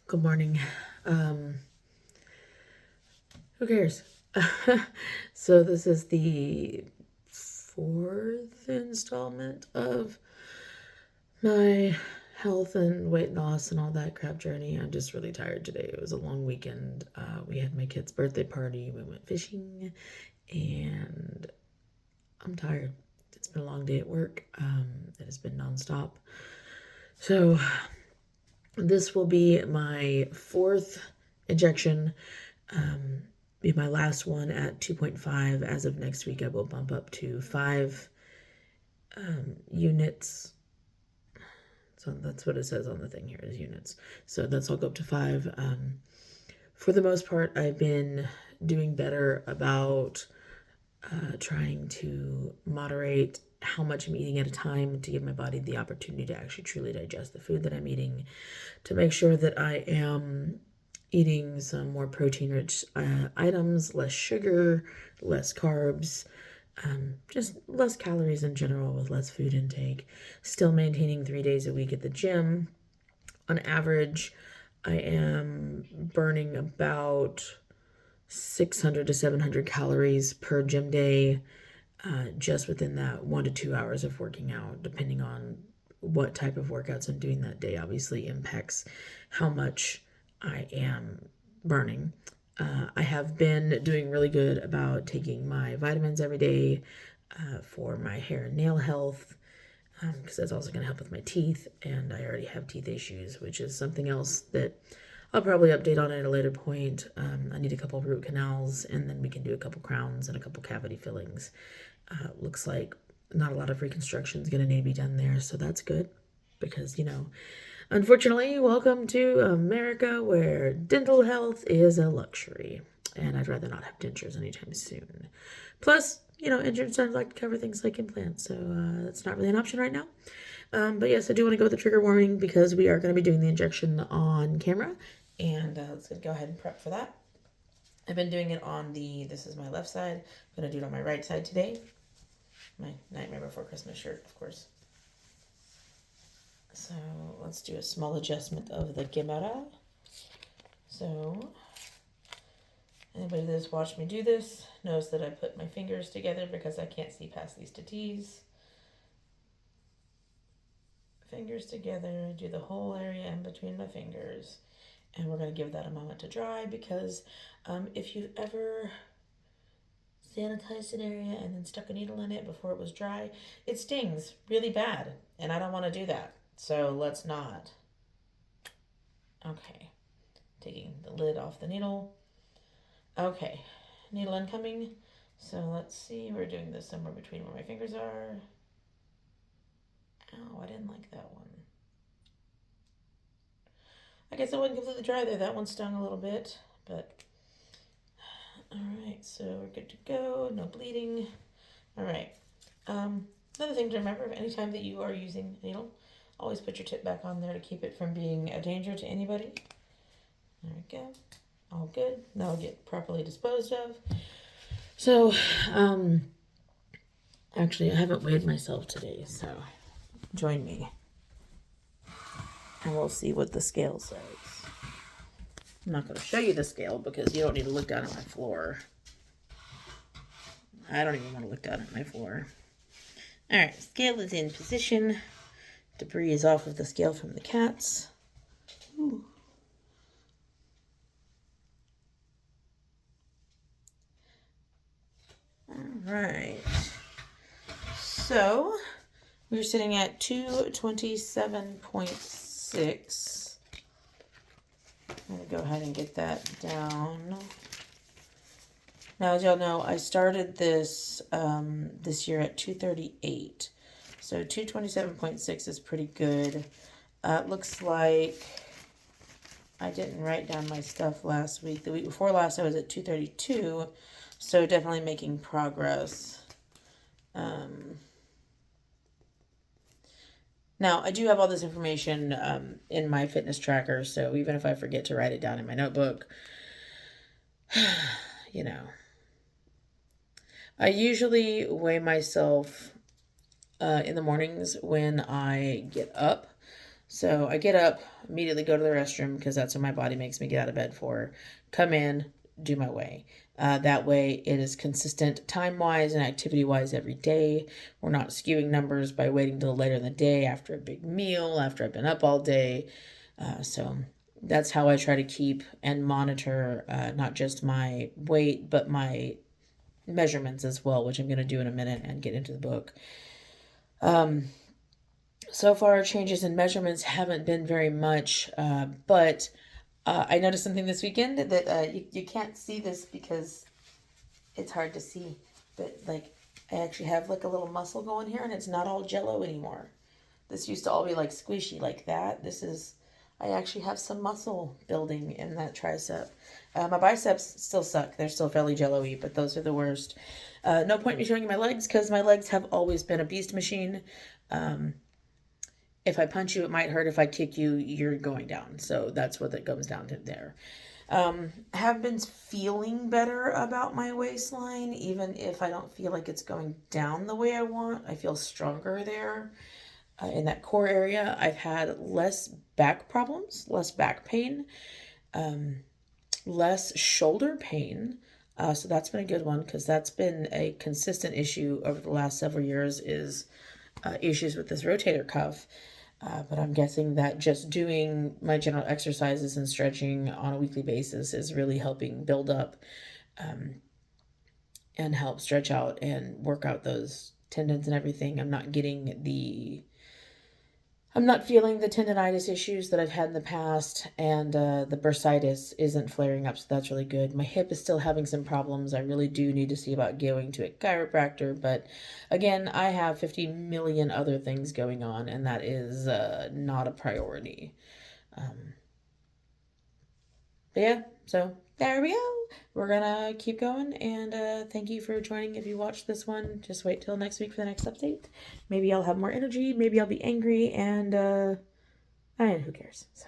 Good morning. Um, who cares? So this is the fourth installment of my health and weight loss and all that crap journey. I'm just really tired today. It was a long weekend. We had my kid's birthday party. We went fishing, and I'm tired. It's been a long day at work. It has been nonstop. So this will be my fourth injection. Be my last one at 2.5. As of next week, I will bump up to 5 units. So that's what it says on the thing here is units. So that's all go up to 5. For the most part, I've been doing better about trying to moderate how much I'm eating at a time to give my body the opportunity to actually truly digest the food that I'm eating, to make sure that I am eating some more protein-rich items, less sugar, less carbs, just less calories in general with less food intake. Still maintaining 3 days a week at the gym. On average, I am burning about 600 to 700 calories per gym day, just within that 1 to 2 hours of working out, depending on what type of workouts I'm doing that day. Obviously impacts how much I am burning. I have been doing really good about taking my vitamins every day for my hair and nail health, because that's also going to help with my teeth, and I already have teeth issues, which is something else that I'll probably update on at a later point. I need a couple root canals, and then we can do a couple crowns and a couple cavity fillings. Looks like not a lot of reconstruction is going to need to be done there, so that's good because, unfortunately, welcome to America where dental health is a luxury, and I'd rather not have dentures anytime soon. Plus, insurance doesn't like to cover things like implants, so that's not really an option right now. But yes, I do want to go with the trigger warning because we are going to be doing the injection on camera, and let's go ahead and prep for that. I've been doing it on this is my left side. I'm going to do it on my right side today. My Nightmare Before Christmas shirt, of course. So let's do a small adjustment of the camera. So anybody that's watched me do this knows that I put my fingers together because I can't see past these tattoos. Fingers together, do the whole area in between my fingers. And we're going to give that a moment to dry because if you've ever sanitized an area and then stuck a needle in it before it was dry, it stings really bad, and I don't want to do that, so let's not. Okay, taking the lid off the needle. Okay, needle incoming. So let's see, we're doing this somewhere between where my fingers are. Ow, I didn't like that one. I guess it wasn't completely dry there. That one stung a little bit, but alright, so we're good to go. No bleeding. Alright. Another thing to remember, anytime that you are using a needle, always put your tip back on there to keep it from being a danger to anybody. There we go. All good. That'll get properly disposed of. So, actually, I haven't weighed myself today, so join me. And we'll see what the scale says. I'm not going to show you the scale because you don't need to look down at my floor. I don't even want to look down at my floor. Alright, scale is in position. Debris is off of the scale from the cats. Ooh. Alright. So, we're sitting at 227.6. I'm going to go ahead and get that down. Now, as y'all know, I started this this year at 238. So 227.6 is pretty good. It looks like I didn't write down my stuff last week. The week before last, I was at 232. So definitely making progress. Now, I do have all this information in my fitness tracker. So even if I forget to write it down in my notebook, I usually weigh myself in the mornings when I get up. So I get up, immediately go to the restroom because that's what my body makes me get out of bed for. Come in, do my weigh. That way it is consistent time-wise and activity-wise every day. We're not skewing numbers by waiting till later in the day after a big meal, after I've been up all day. So that's how I try to keep and monitor not just my weight, but my measurements as well, which I'm going to do in a minute and get into the book. So far, changes in measurements haven't been very much, but I noticed something this weekend that you can't see this because it's hard to see, but like I actually have like a little muscle going here and it's not all jello anymore. This used to all be like squishy like that. I actually have some muscle building in that tricep. My biceps still suck. They're still fairly jello-y, but those are the worst. No point in me showing you my legs because my legs have always been a beast machine. If I punch you, it might hurt. If I kick you, you're going down. So that's what it comes down to there. Have been feeling better about my waistline, even if I don't feel like it's going down the way I want. I feel stronger there. In that core area, I've had less back problems, less back pain, less shoulder pain. So that's been a good one because that's been a consistent issue over the last several years is issues with this rotator cuff. But I'm guessing that just doing my general exercises and stretching on a weekly basis is really helping build up and help stretch out and work out those tendons and everything. I'm not feeling the tendonitis issues that I've had in the past, and the bursitis isn't flaring up, so that's really good. My hip is still having some problems. I really do need to see about going to a chiropractor, but again, I have 50 million other things going on, and that is not a priority. But yeah, so there we go. We're gonna keep going, and thank you for joining. If you watched this one, just wait till next week for the next update. Maybe I'll have more energy, maybe I'll be angry, and who cares? So